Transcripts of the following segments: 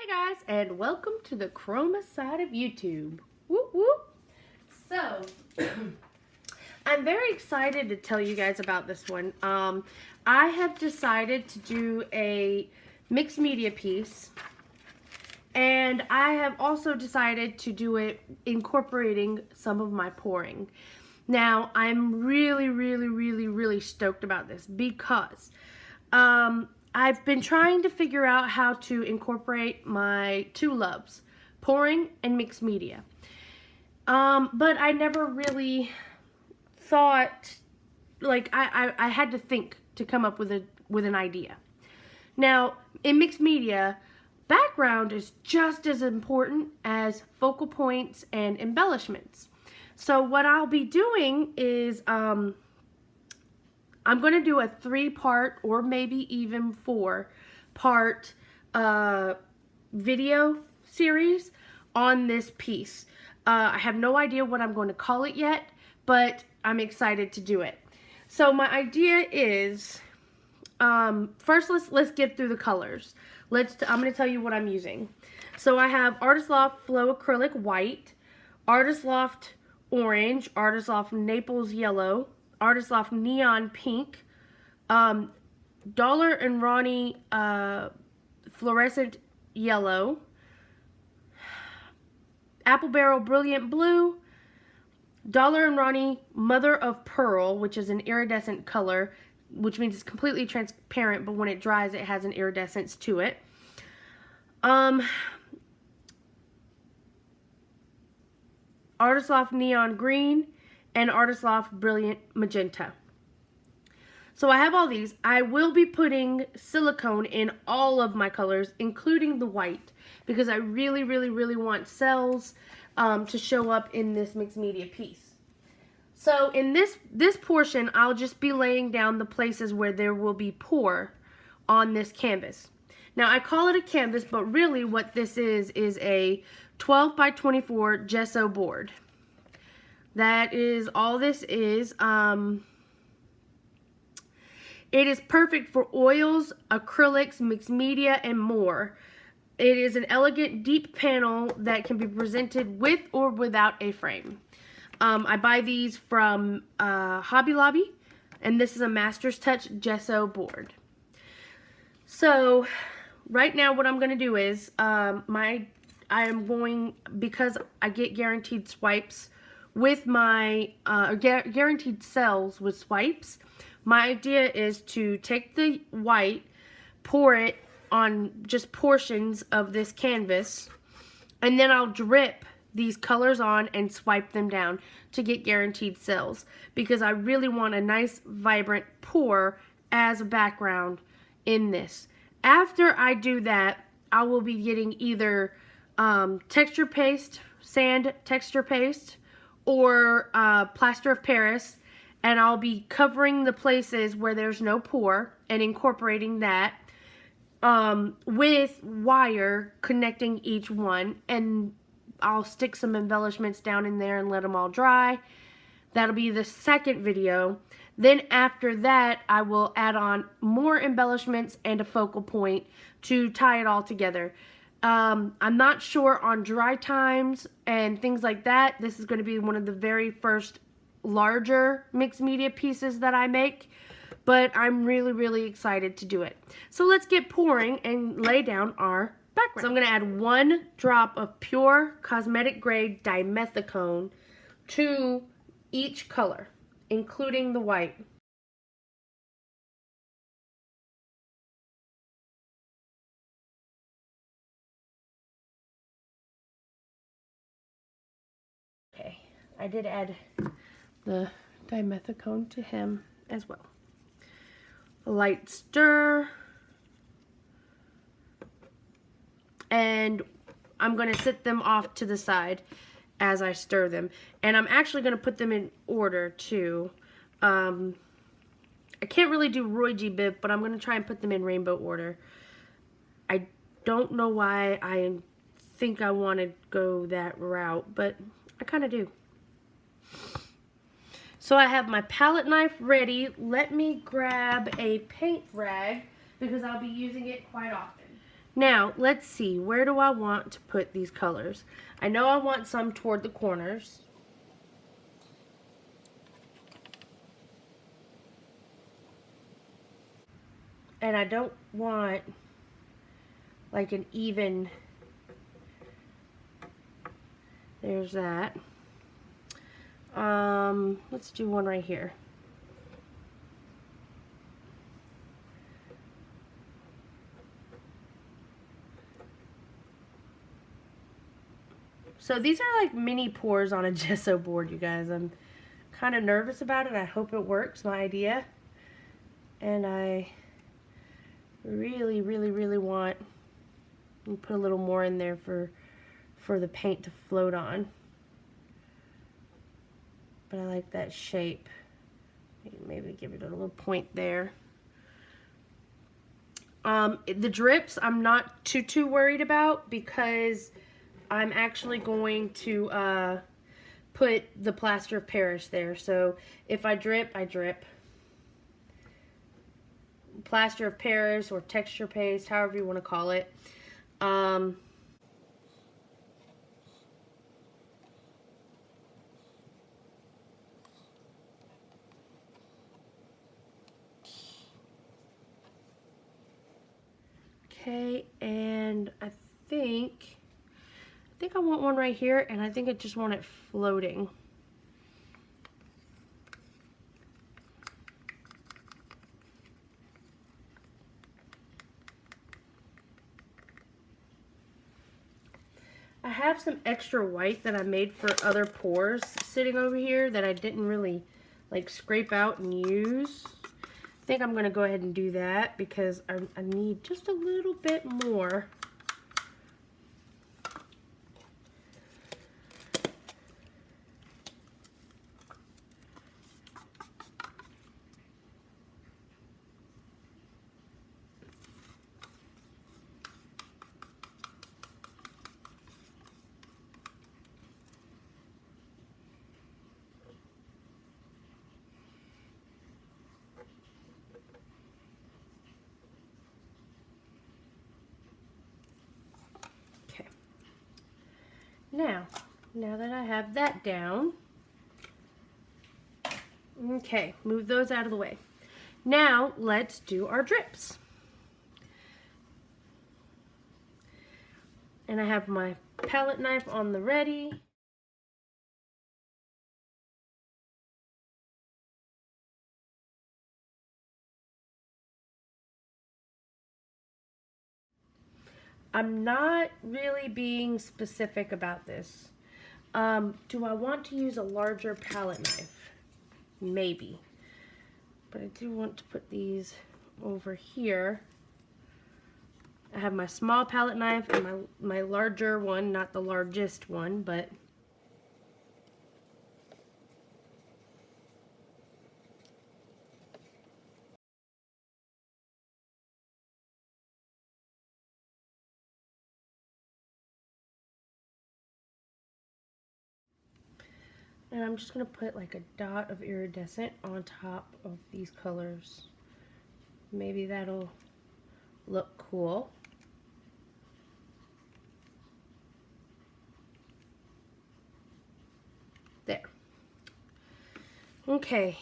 Hi guys, and welcome to the Chroma side of YouTube. Whoop whoop. So, I'm very excited to tell you guys about this one. I have decided to do a mixed media piece, and I have also decided to do it incorporating some of my pouring. Now, I'm really stoked about this because I've been trying to figure out how to incorporate my two loves, pouring and mixed media. But I never really thought, like, I had to think to come up with an idea. Now, in mixed media, background is just as important as focal points and embellishments. So what I'll be doing is I'm going to do a 3-part or maybe even 4-part video series on this piece. I have no idea what I'm going to call it yet, but I'm excited to do it. So my idea is, first let's get through the colors. I'm going to tell you what I'm using. So I have Artist Loft Flow Acrylic White, Artist Loft Orange, Artist Loft Naples Yellow, Artist Loft Neon Pink, Dollar and Ronnie Fluorescent Yellow, Apple Barrel Brilliant Blue, Dollar and Ronnie Mother of Pearl, which is an iridescent color, which means it's completely transparent, but when it dries it has an iridescence to it. Artist Loft Neon Green, and Artist Loft Brilliant Magenta. So I have all these. I will be putting silicone in all of my colors, including the white, because I really want cells to show up in this mixed media piece. So in this portion, I'll just be laying down the places where there will be pour on this canvas. Now I call it a canvas, but really what this is a 12 by 24 gesso board. That is all this is. It is perfect for oils, acrylics, mixed media, and more. It is an elegant, deep panel that can be presented with or without a frame. I buy these from Hobby Lobby, and this is a Master's Touch gesso board. So right now what I'm going to do is, because I get guaranteed swipes with my, guaranteed cells with swipes, my idea is to take the white, pour it on just portions of this canvas, and then I'll drip these colors on and swipe them down to get guaranteed cells, because I really want a nice vibrant pour as a background in this. After I do that, I will be getting either texture paste, sand texture paste, or plaster of Paris, and I'll be covering the places where there's no pour and incorporating that with wire connecting each one, and I'll stick some embellishments down in there and let them all dry. That'll be the second video. Then after that, I will add on more embellishments and a focal point to tie it all together. I'm not sure on dry times and things like that. This is going to be one of the very first larger mixed media pieces that I make, but I'm really excited to do it. So let's get pouring and lay down our background. So I'm going to add 1 drop of pure cosmetic grade dimethicone to each color, including the white. Okay, I did add the dimethicone to him as well. A light stir, and I'm going to set them off to the side as I stir them. And I'm actually going to put them in order too. I can't really do Roy G. Biv, but I'm going to try and put them in rainbow order. I don't know why I think I want to go that route, but I kind of do. So I have my palette knife ready. Let me grab a paint rag because I'll be using it quite often. Now, let's see, where do I want to put these colors? I know I want some toward the corners. And I don't want like an even, there's that. Let's do one right here. So these are like mini pours on a gesso board, you guys. I'm kind of nervous about it. I hope it works, my idea. And I really, really, really want to put a little more in there for the paint to float on. But I like that shape. Maybe give it a little point there. The drips I'm not too worried about because I'm actually going to put the plaster of Paris there. So if I drip, I drip. Plaster of Paris or texture paste, however you want to call it. Okay, and I think I want one right here, and I think I just want it floating. I have some extra white that I made for other pours sitting over here that I didn't really like scrape out and use. I think I'm going to go ahead and do that because I need just a little bit more. Now that I have that down, okay, move those out of the way. Now let's do our drips. And I have my palette knife on the ready. I'm not really being specific about this. Do I want to use a larger palette knife? Maybe. But I do want to put these over here. I have my small palette knife and my larger one, not the largest one, but and I'm just going to put like a dot of iridescent on top of these colors. Maybe that'll look cool. There. Okay.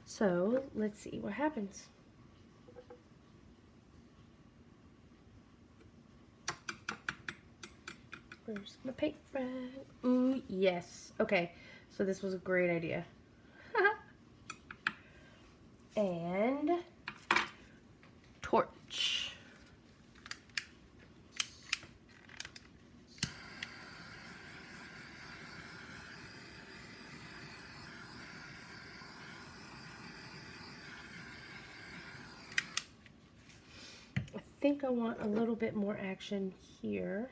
So let's see what happens. Where's my paint rag? Ooh, yes. Okay, so this was a great idea. And torch. I think I want a little bit more action here.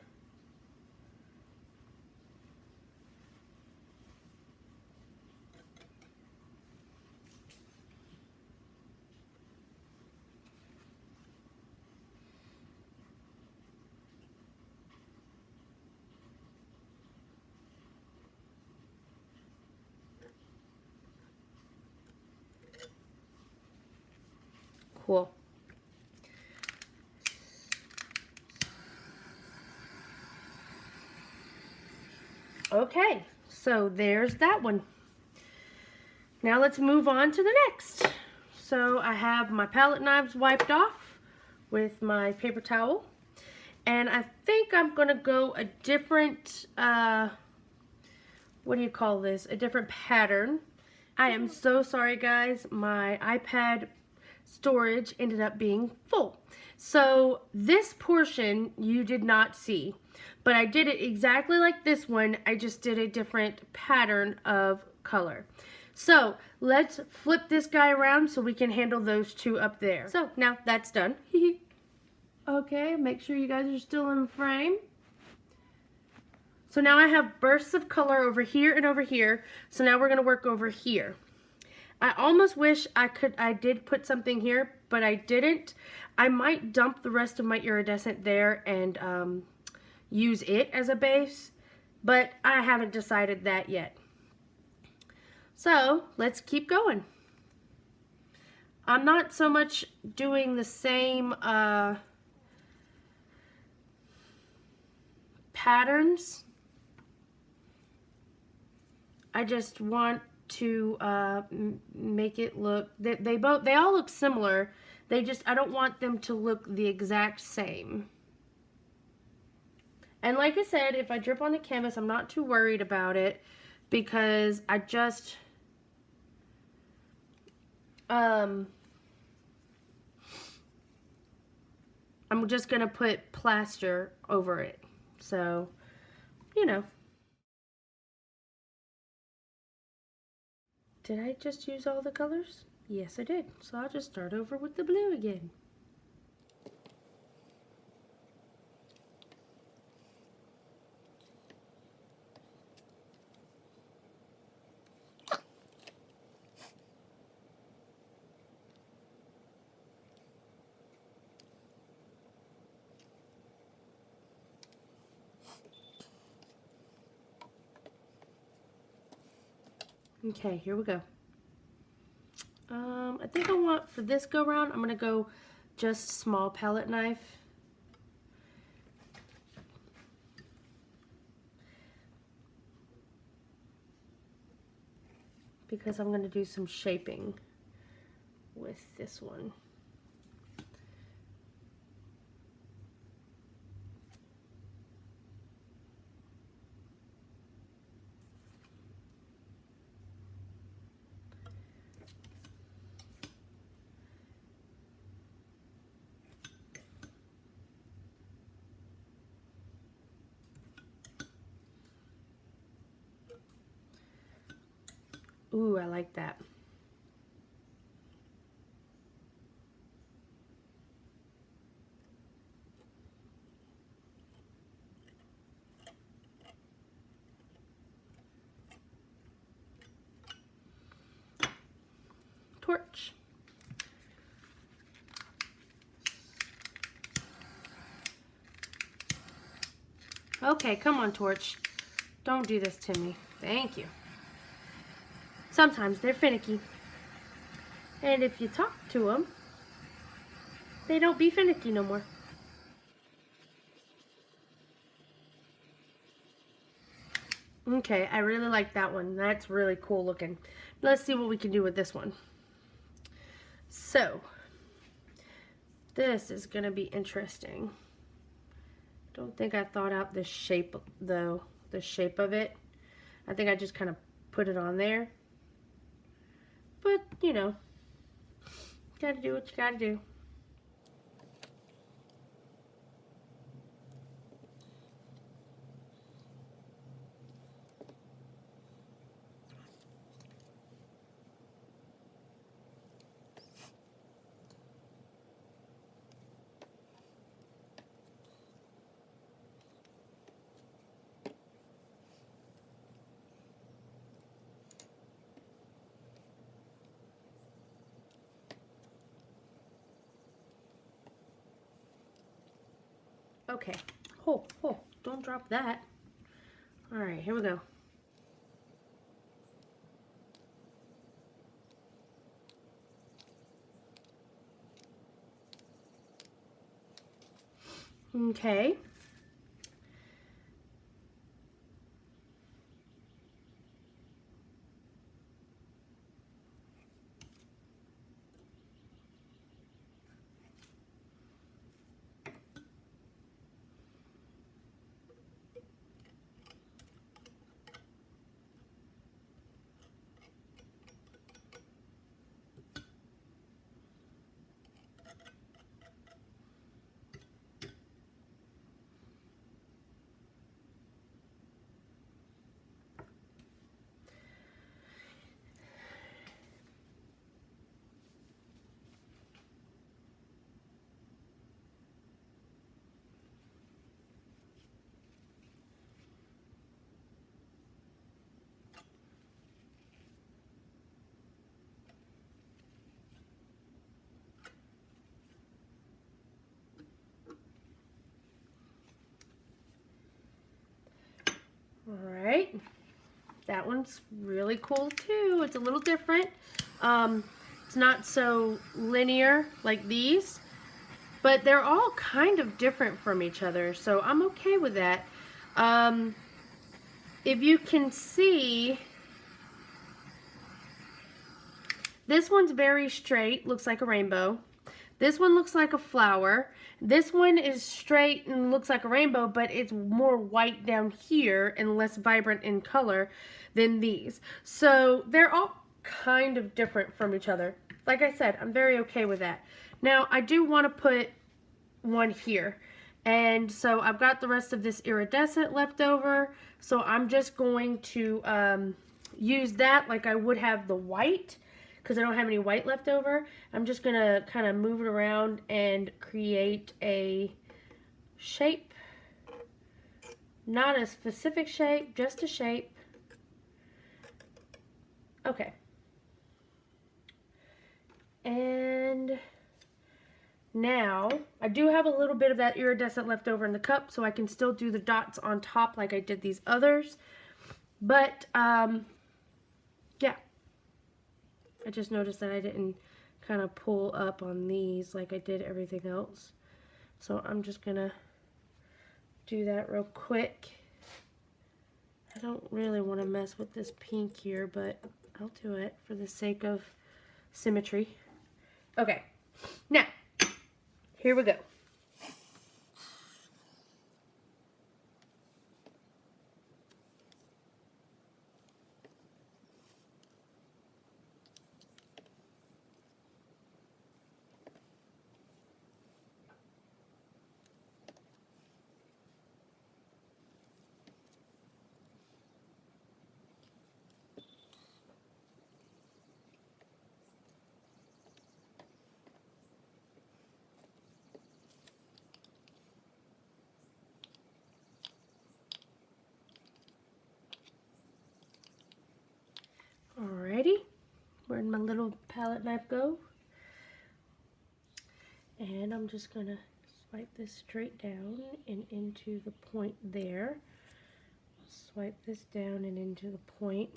Cool. Okay, so there's that one. Now let's move on to the next. So I have my palette knives wiped off with my paper towel. And I think I'm going to go a different, what do you call this? A different pattern. I am so sorry, guys. My iPad storage ended up being full. So this portion you did not see. But I did it exactly like this one. I just did a different pattern of color. So let's flip this guy around so we can handle those two up there. So now that's done. Okay, make sure you guys are still in frame. So now I have bursts of color over here and over here. So now we're going to work over here. I almost wish I did put something here, but I didn't. I might dump the rest of my iridescent there and use it as a base, but I haven't decided that yet. So let's keep going. I'm not so much doing the same patterns. I just want to make it look, they all look similar. I don't want them to look the exact same. And like I said, if I drip on the canvas, I'm not too worried about it because I'm just gonna put plaster over it. So, you know. Did I just use all the colors? Yes, I did. So I'll just start over with the blue again. Okay, here we go. I think I want, for this go round, I'm going to go just small palette knife. Because I'm going to do some shaping with this one. Ooh, I like that. Torch. Okay, come on, Torch. Don't do this to me. Thank you. Sometimes they're finicky. And if you talk to them, they don't be finicky no more. Okay, I really like that one. That's really cool looking. Let's see what we can do with this one. So, this is going to be interesting. Don't think I thought out the shape, though, the shape of it. I think I just kind of put it on there. But, you know, gotta do what you gotta do. Okay. Oh, don't drop that. All right, here we go. Okay. right. That one's really cool too. It's a little different. It's not so linear like these, but they're all kind of different from each other, so I'm okay with that. If you can see, this one's very straight, looks like a rainbow. This one looks like a flower. This one is straight and looks like a rainbow, but it's more white down here and less vibrant in color than these. So they're all kind of different from each other. Like I said, I'm very okay with that. Now, I do want to put one here. And so I've got the rest of this iridescent left over. So I'm just going to use that like I would have the white, because I don't have any white left over. I'm just going to kind of move it around and create a shape. Not a specific shape, just a shape. Okay. And now, I do have a little bit of that iridescent left over in the cup, so I can still do the dots on top like I did these others. But, yeah. I just noticed that I didn't kind of pull up on these like I did everything else. So I'm just going to do that real quick. I don't really want to mess with this pink here, but I'll do it for the sake of symmetry. Okay, now, here we go. Alrighty, where'd my little palette knife go? And I'm just gonna swipe this straight down and into the point there. Swipe this down and into the point.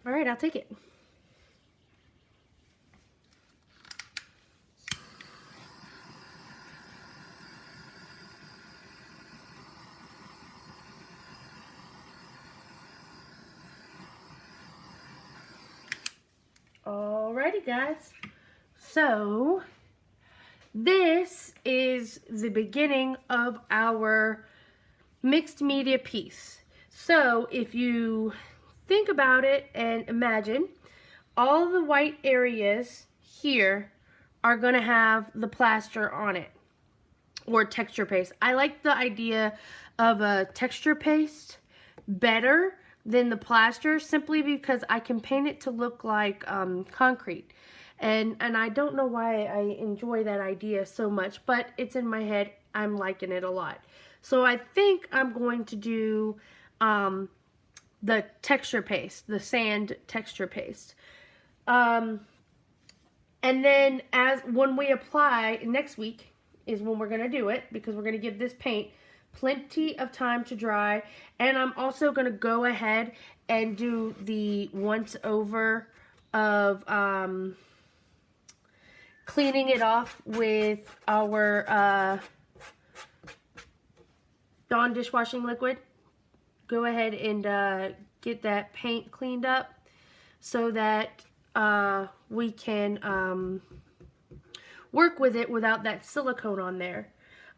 All right, I'll take it. Alrighty, guys. So, this is the beginning of our mixed media piece. So, if you think about it and imagine, all the white areas here are going to have the plaster on it, or texture paste. I like the idea of a texture paste better than the plaster, simply because I can paint it to look like concrete. And I don't know why I enjoy that idea so much, but it's in my head. I'm liking it a lot. So I think I'm going to do the texture paste, the sand texture paste. And then when we apply, next week is when we're going to do it, because we're going to give this paint plenty of time to dry. And I'm also going to go ahead and do the once over of cleaning it off with our Dawn dishwashing liquid. Go ahead and get that paint cleaned up so that we can work with it without that silicone on there.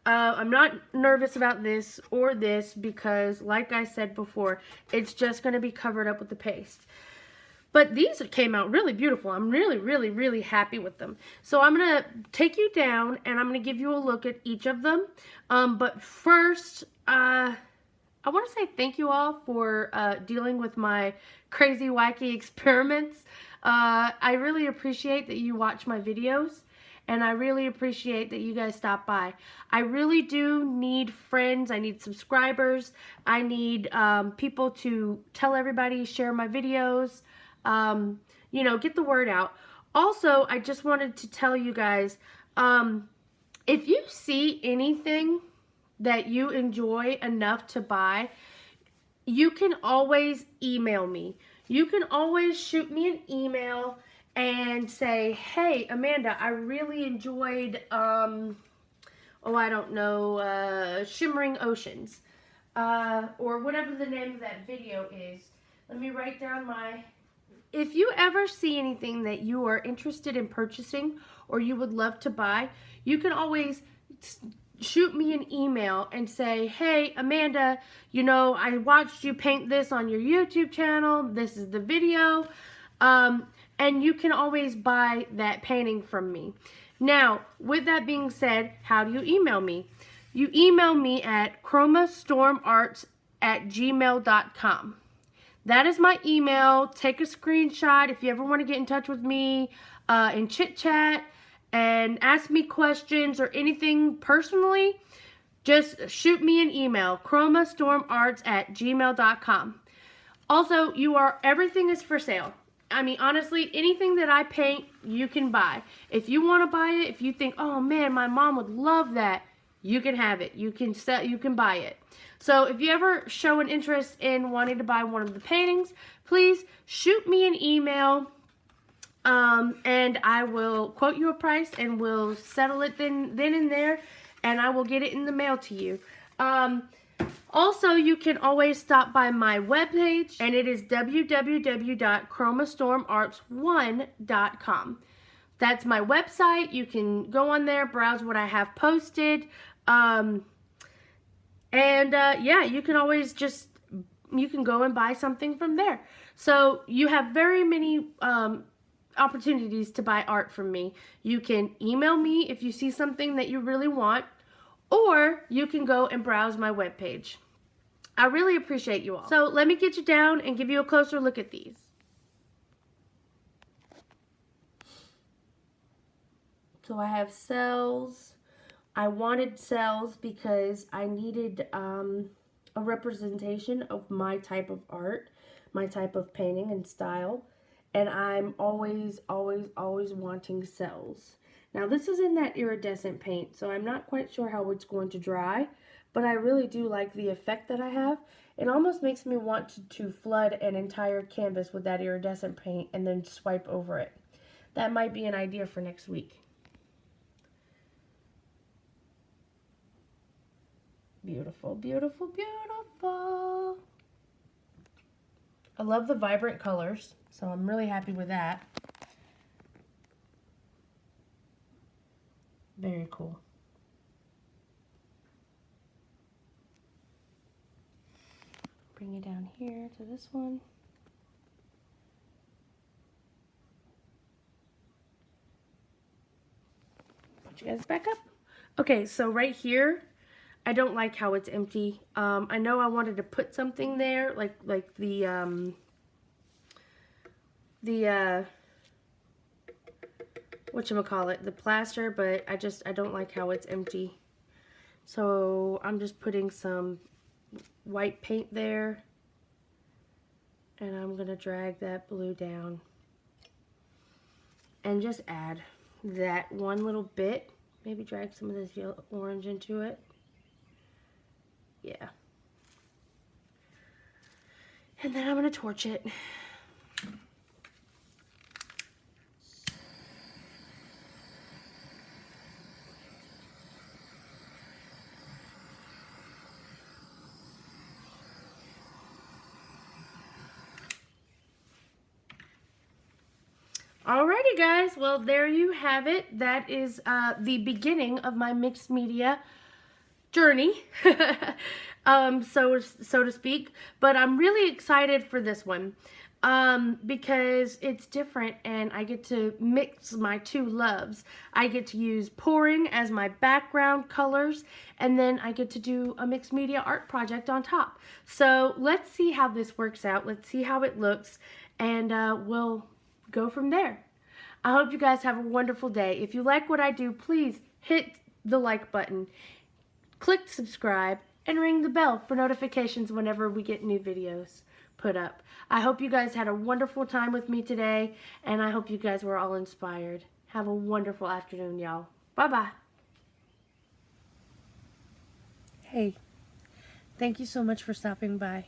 I'm not nervous about this or this because, like I said before, it's just going to be covered up with the paste. But these came out really beautiful. I'm really, really, really happy with them. So I'm going to take you down and I'm going to give you a look at each of them. But first, I want to say thank you all for dealing with my crazy, wacky experiments. I really appreciate that you watch my videos. And I really appreciate that you guys stop by. I really do need friends. I need subscribers. I need people to tell everybody, share my videos, you know, get the word out. Also, I just wanted to tell you guys, if you see anything that you enjoy enough to buy, you can always email me. You can always shoot me an email and say, hey, Amanda, I really enjoyed, oh, I don't know, Shimmering Oceans, or whatever the name of that video is. Let me write down my... If you ever see anything that you are interested in purchasing or you would love to buy, you can always shoot me an email and say, hey, Amanda, you know, I watched you paint this on your YouTube channel. This is the video. And you can always buy that painting from me. Now, with that being said, how do you email me? You email me at chromastormarts@gmail.com. That is my email. Take a screenshot if you ever want to get in touch with me and chit chat and ask me questions or anything personally. Just shoot me an email, chromastormarts@gmail.com. Also, everything is for sale. I mean, honestly, anything that I paint, you can buy. If you want to buy it, if you think, oh man, my mom would love that, you can have it. You can buy it. So if you ever show an interest in wanting to buy one of the paintings, please shoot me an email, and I will quote you a price and we'll settle it then and there, and I will get it in the mail to you. Also, you can always stop by my webpage, and it is www.chromastormarts1.com. That's my website. You can go on there, browse what I have posted, yeah, you can always you can go and buy something from there. So you have very many opportunities to buy art from me. You can email me if you see something that you really want, or you can go and browse my webpage. I really appreciate you all. So let me get you down and give you a closer look at these. So I have cells. I wanted cells because I needed a representation of my type of art, my type of painting and style. And I'm always, always, always wanting cells. Now this is in that iridescent paint, so I'm not quite sure how it's going to dry, but I really do like the effect that I have. It almost makes me want to flood an entire canvas with that iridescent paint and then swipe over it. That might be an idea for next week. Beautiful, beautiful, beautiful. I love the vibrant colors, so I'm really happy with that. Very cool. Bring it down here to this one. Put you guys back up. Okay, so right here, I don't like how it's empty. I know I wanted to put something there, like the whatchamacallit, the plaster, but I don't like how it's empty. So I'm just putting some white paint there, and I'm gonna drag that blue down and just add that one little bit. Maybe drag some of this yellow orange into it. Yeah. And then I'm gonna torch it. Alrighty guys, well there you have it. That is the beginning of my mixed media journey, so to speak. But I'm really excited for this one. because it's different and I get to mix my two loves. I get to use pouring as my background colors, and then I get to do a mixed media art project on top. So let's see how this works out. Let's see how it looks, and we'll go from there. I hope you guys have a wonderful day. If you like what I do, please hit the like button, click subscribe, and ring the bell for notifications whenever we get new videos put up. I hope you guys had a wonderful time with me today, and I hope you guys were all inspired. Have a wonderful afternoon, y'all. Bye-bye. Hey, thank you so much for stopping by.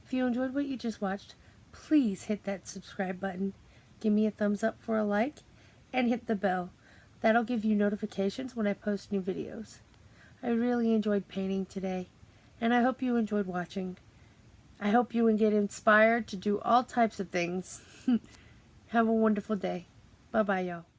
If you enjoyed what you just watched, please hit that subscribe button. Give me a thumbs up for a like, and hit the bell. That'll give you notifications when I post new videos. I really enjoyed painting today, and I hope you enjoyed watching. I hope you will get inspired to do all types of things. Have a wonderful day. Bye-bye, y'all.